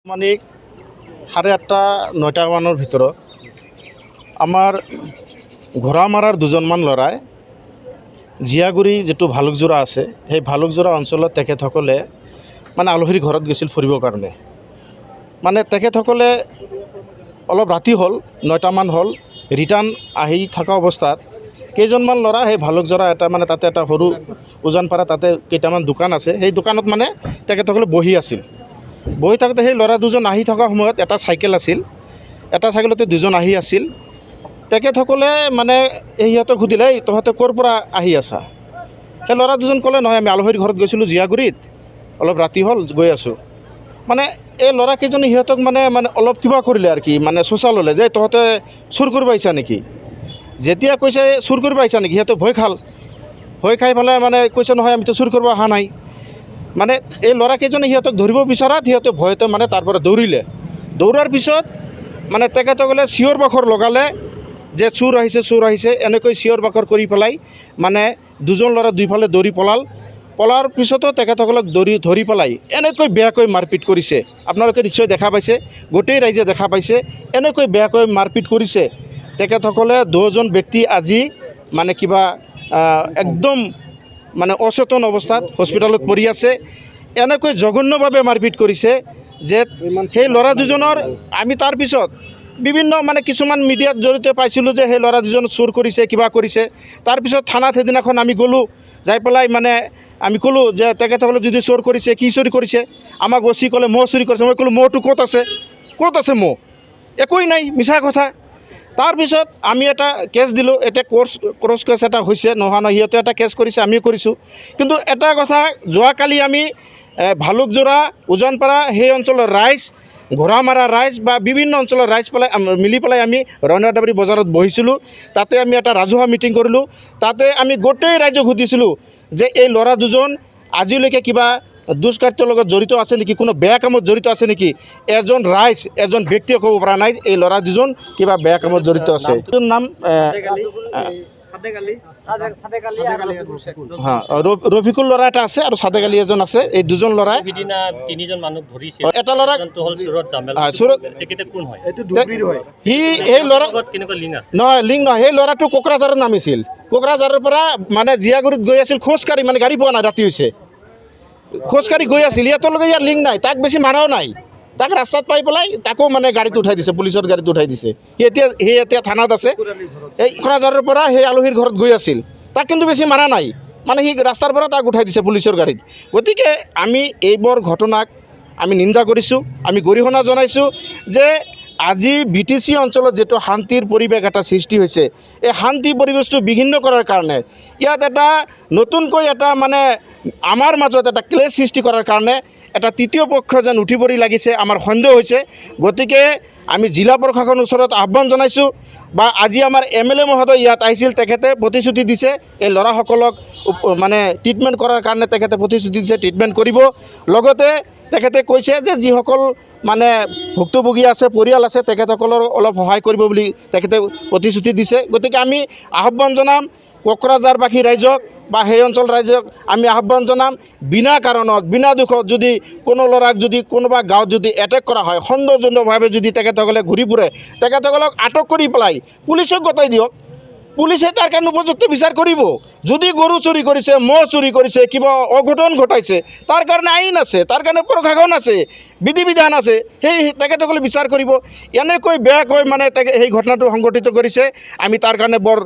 মানে 8:30-9টা মানৰ ভিতৰত আমাৰ ঘোঁৰামাৰাৰ দুজনমান ল'ৰাই জীয়াগুৰি যিটো ভালুকজোৰা আছে সেই ভালুকজোৰা অঞ্চলত তেখেতসকলে মানে আলহীৰ ঘৰত গৈছিল ফুৰিবৰ কাৰণে। মানে তেখেতসকলে অলপ ৰাতি হ'ল, 9টামান হ'ল, ৰিটাৰ্ণ আহি থকা অৱস্থাত কেইজনমান ল'ৰা সেই ভালুকজোৰা এটা মানে তাতে এটা সৰু উজানপাৰা তাতে কেইটামান দোকান আছে, সেই দোকানত মানে তেখেতসকলে বহি আছিল। বহি থাকোঁতে সেই ল'ৰা দুজন আহি থকা সময়ত এটা চাইকেল আছিল, এটা চাইকেলতে দুজন আহি আছিল। তেখেতসকলে মানে সিহঁতক সুধিলে, তহঁতে ক'ৰ পৰা আহি আছা? সেই ল'ৰা দুজন ক'লে, নহয় আমি আলহীৰ ঘৰত গৈছিলোঁ জীয়াগুৰিত, অলপ ৰাতি হ'ল গৈ আছোঁ। মানে এই ল'ৰাকেইজনে সিহঁতক মানে অলপ কিবা কৰিলে আৰু কি, মানে চোচা ল'লে যে তহঁতে চুৰ কৰিব আহিছা নেকি? যেতিয়া কৈছে চুৰ কৰিব আহিছা নেকি, সিহঁতে ভয় খাই পেলাই মানে কৈছে, নহয় আমিতো চুৰ কৰিব অহা নাই। মানে এই ল'ৰাকেইজনে সিহঁতক ধৰিব বিচৰাত সিহঁতে ভয়তে মানে তাৰ পৰা দৌৰিলে। দৌৰাৰ পিছত মানে তেখেতসকলে চিঞৰ বাখৰ লগালে যে চোৰ আহিছে, এনেকৈ চিঞৰ বাখৰ কৰি পেলাই মানে দুজন ল'ৰা দুইফালে দৌৰি পলাৰ পিছতো তেখেতসকলক ধৰি পেলাই এনেকৈ বেয়াকৈ মাৰপিট কৰিছে। আপোনালোকে নিশ্চয় দেখা পাইছে, গোটেই ৰাইজে দেখা পাইছে, এনেকৈ বেয়াকৈ মাৰপিট কৰিছে। তেখেতসকলে 2জন ব্যক্তি আজি মানে কিবা একদম মানে অচেতন অৱস্থাত হস্পিটেলত পৰি আছে। এনেকৈ জঘন্যভাৱে মাৰপিট কৰিছে যে সেই ল'ৰা দুজনৰ আমি তাৰপিছত বিভিন্ন মানে কিছুমান মিডিয়াত জৰিয়তে পাইছিলোঁ যে সেই ল'ৰা দুজন চুৰ কৰিছে, কিবা কৰিছে। তাৰপিছত থানাত সেইদিনাখন আমি গ'লোঁ, যাই পেলাই মানে আমি ক'লোঁ যে তেখেতসকলে যদি চুৰ কৰিছে, কি চুৰি কৰিছে? আমাক ওচি ক'লে মহ চুৰি কৰিছে। মই ক'লোঁ মহটো ক'ত আছে মহ? একোৱেই নাই, মিছা কথা। তাৰপিছত আমি এটা কেছ দিলোঁ। এতিয়া ক্ৰছ কেছ এটা হৈছে, নহয় সিহঁতে এটা কেছ কৰিছে, আমিও কৰিছোঁ। কিন্তু এটা কথা, যোৱাকালি আমি ভালুকজোৰা, উজানপাৰা সেই অঞ্চলৰ ৰাইজ, ঘোঁৰামাৰা ৰাইজ বা বিভিন্ন অঞ্চলৰ ৰাইজ মিলি পেলাই আমি ৰয়নাদাবাৰী বজাৰত বহিছিলোঁ। তাতে আমি এটা ৰাজহুৱা মিটিং কৰিলোঁ। তাতে আমি গোটেই ৰাইজক সুধিছিলোঁ যে এই ল'ৰা দুজন আজিলৈকে কিবা দুষ্কাৰ্যৰ লগত জড়িত আছে নেকি, কোনো বেয়া কামত জড়িত আছে নেকি? এজন ব্যক্তিয়ে ক'ব পৰা নাই এই ল'ৰা দুজন কিবা বেয়া কামত জড়িত আছে। এইটোৰ নাম ৰফিকুল ল'ৰা এটা আছে আৰু সাদেক আলী এজন আছে। এই দুজন ল'ৰাই এটা ল'ৰা নহয়, লিংক নহয়, সেই ল'ৰাটো কোকৰাঝাৰত নামিছিল। কোকৰাঝাৰৰ পৰা মানে জীয়াগুৰিত গৈ আছিল খোজকাঢ়ি, মানে গাড়ী পোৱা নাই, ৰাতি হৈছে, খোজকাঢ়ি গৈ আছিল। ইয়াতলৈকে ইয়াৰ লিংক নাই, তাক বেছি মাৰাও নাই। তাক ৰাস্তাত পাই পেলাই তাকো মানে গাড়ীত উঠাই দিছে, পুলিচৰ গাড়ীত উঠাই দিছে। সি এতিয়া থানাত আছে। এই কোকৰাঝাৰৰ পৰা সেই আলহীৰ ঘৰত গৈ আছিল, তাক কিন্তু বেছি মাৰা নাই, মানে সি ৰাস্তাৰ পৰা তাক উঠাই দিছে পুলিচৰ গাড়ীত। গতিকে আমি এইবোৰ ঘটনাক আমি নিন্দা কৰিছোঁ, আমি গৰিহণা জনাইছোঁ যে আজি BTC অঞ্চলত যিটো শান্তিৰ পৰিৱেশ এটা সৃষ্টি হৈছে, এই শান্তি পৰিৱেশটো বিঘিন্ন কৰাৰ কাৰণে ইয়াত এটা নতুনকৈ এটা মানে আমাৰ মাজত এটা ক্লেশ সৃষ্টি কৰাৰ কাৰণে এটা তৃতীয় পক্ষ যেন উঠি পৰি লাগিছে, আমাৰ সন্দেহ হৈছে। গতিকে আমি জিলা প্ৰশাসনৰ ওচৰত আহ্বান জনাইছোঁ, বা আজি আমাৰ MLA মহোদয় ইয়াত আহিছিল, তেখেতে প্ৰতিশ্ৰুতি দিছে এই ল'ৰাসকলক মানে ট্ৰিটমেণ্ট কৰাৰ কাৰণে তেখেতে প্ৰতিশ্ৰুতি দিছে, ট্ৰিটমেণ্ট কৰিব। লগতে তেখেতে কৈছে যে যিসকল মানে ভুক্তভোগী আছে, পৰিয়াল আছে, তেখেতসকলৰ অলপ সহায় কৰিব বুলি তেখেতে প্ৰতিশ্ৰুতি দিছে। গতিকে আমি আহ্বান জনাম কোকৰাঝাৰবাসী ৰাইজক বা সেই অঞ্চল ৰাইজক আমি আহ্বান জনাম, বিনা কাৰণত, বিনা দুখত যদি কোনো ল'ৰাক যদি কোনোবা গাঁৱত যদি এটেক কৰা হয়, সন্দেহজনকভাৱে যদি তেখেতসকলে ঘূৰি ফুৰে, তেখেতসকলক আটক কৰি পেলাই পুলিচক গতাই দিয়ক। পুলিচে তাৰ কাৰণে উপযুক্ত বিচাৰ কৰিব। যদি গৰু চুৰি কৰিছে, মহ চুৰি কৰিছে, কিবা অঘটন ঘটাইছে, তাৰ কাৰণে আইন আছে, তাৰ কাৰণে প্ৰশাসন আছে, বিধি বিধান আছে, সেই তেখেতসকলে বিচাৰ কৰিব। এনেকৈ বেয়াকৈ মানে সেই ঘটনাটো সংঘটিত কৰিছে, আমি তাৰ কাৰণে বৰ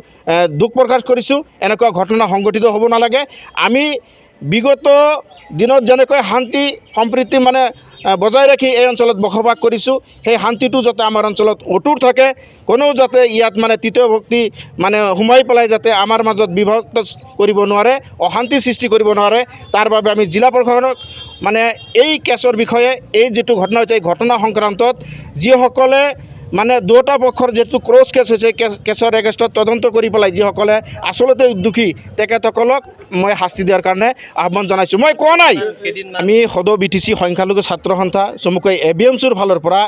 দুখ প্ৰকাশ কৰিছোঁ। এনেকুৱা ঘটনা সংঘটিত হ'ব নালাগে। আমি বিগত দিনত যেনেকৈ শান্তি সম্প্ৰীতি মানে বজাই ৰাখি এই অঞ্চলত বসবাস কৰিছোঁ, সেই শান্তিটো যাতে আমাৰ অঞ্চলত অটুট থাকে, কোনেও যাতে ইয়াত মানে তৃতীয় ব্যক্তি মানে সোমাই পেলাই যাতে আমাৰ মাজত বিভক্ত কৰিব নোৱাৰে, অশান্তি সৃষ্টি কৰিব নোৱাৰে, তাৰ বাবে আমি জিলা প্ৰশাসনক মানে এই কেছৰ বিষয়ে, এই যিটো ঘটনা হৈছে, এই ঘটনা সংক্ৰান্তত যিসকলে মানে দুয়োটা পক্ষৰ যিটো ক্ৰছ কেছ হৈছে, কেছৰ এগেইনষ্টত তদন্ত কৰি পেলাই যিসকলে আচলতে দোষী, তেখেতসকলক মই শাস্তি দিয়াৰ কাৰণে আহ্বান জনাইছোঁ। মই কোৱা নাই, আমি সদৌ BTC সংখ্যালঘু ছাত্ৰ সন্থা চমুকৈ ABMCৰ ফালৰ পৰা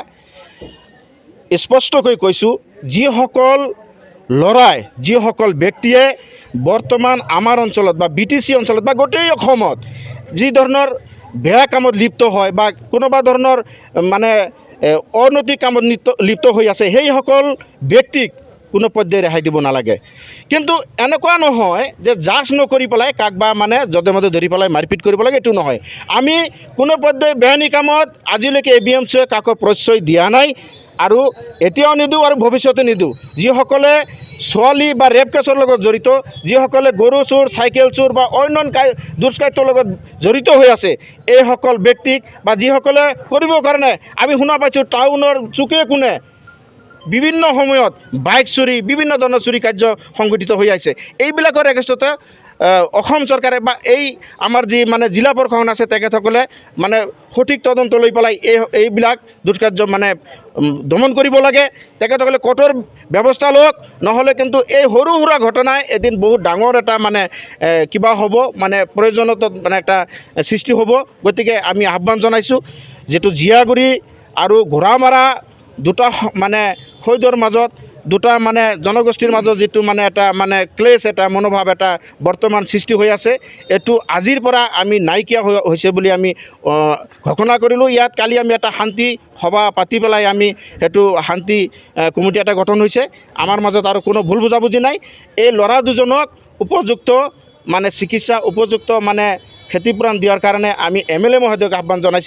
স্পষ্টকৈ কৈছোঁ, যিসকল ল'ৰাই, যিসকল ব্যক্তিয়ে বৰ্তমান আমাৰ অঞ্চলত বা BTC অঞ্চলত বা গোটেই অসমত যি ধৰণৰ বেয়া কামত লিপ্ত হয় বা কোনোবা ধৰণৰ মানে অনৈতিক কামত লিপ্ত হৈ আছে, সেইসকল ব্যক্তিক কোনো পৰ্যায়ে ৰেহাই দিব নালাগে। কিন্তু এনেকুৱা নহয় যে জাজ নকৰি পেলাই কাক বা মানে যধে মধে ধৰি পেলাই মাৰপিট কৰিব লাগে, এইটো নহয়। আমি কোনো পৰ্যায়ে বেআইনী কামত আজিলৈকে ABMCয়ে কাকো প্ৰশ্ৰয় দিয়া নাই আৰু এতিয়াও নিদিওঁ আৰু ভৱিষ্যতে নিদিওঁ। যিসকলে ছোৱালী বা ৰেপ কেছৰ লগত জড়িত, যিসকলে গৰু চোৰ, চাইকেল চোৰ বা অন্য দুষ্কৃত্যৰ লগত জড়িত হৈ আছে, এইসকল ব্যক্তিক বা যিসকলে কৰিবৰ কাৰণে আমি শুনা পাইছোঁ টাউনৰ চুকে কোণে বিভিন্ন সময়ত বাইক চুৰি, বিভিন্ন ধৰণৰ চুৰি কাৰ্য সংঘটিত হৈ আছে। এইবিলাকৰ এগেইনষ্টতে অসম চৰকাৰে বা এই আমাৰ যি মানে জিলা প্ৰশাসন আছে, তেখেতসকলে মানে সঠিক তদন্ত লৈ পেলাই এইবিলাক দুষ্কাৰ্য মানে দমন কৰিব লাগে। তেখেতসকলে কঠোৰ ব্যৱস্থা লওক, নহ'লে কিন্তু এই সৰু সুৰা ঘটনাই এদিন বহুত ডাঙৰ এটা মানে কিবা হ'ব, মানে প্ৰয়োজনীয়তাত মানে এটা সৃষ্টি হ'ব। গতিকে আমি আহ্বান জনাইছোঁ, যিটো জীয়াগুৰি আৰু ঘোঁৰামাৰা দুটা মানে খৈদৰ মাজত, দুটা মানে জনগোষ্ঠীৰ মাজত যিটো মানে এটা মানে ক্লেশ, এটা মনোভাৱ এটা বৰ্তমান সৃষ্টি হৈ আছে, এইটো আজিৰ পৰা আমি নাইকিয়া হৈছে বুলি আমি ঘোষণা কৰিলোঁ। ইয়াত কালি আমি এটা শান্তি সভা পাতি পেলাই আমি সেইটো শান্তি কমিটি এটা গঠন হৈছে। আমাৰ মাজত আৰু কোনো ভুল বুজাবুজি নাই। এই ল'ৰা দুজনক উপযুক্ত মানে চিকিৎসা, উপযুক্ত মানে ক্ষতিপূৰণ দিয়াৰ কাৰণে আমি MLA মহোদয়ক আহ্বান জনাইছোঁ।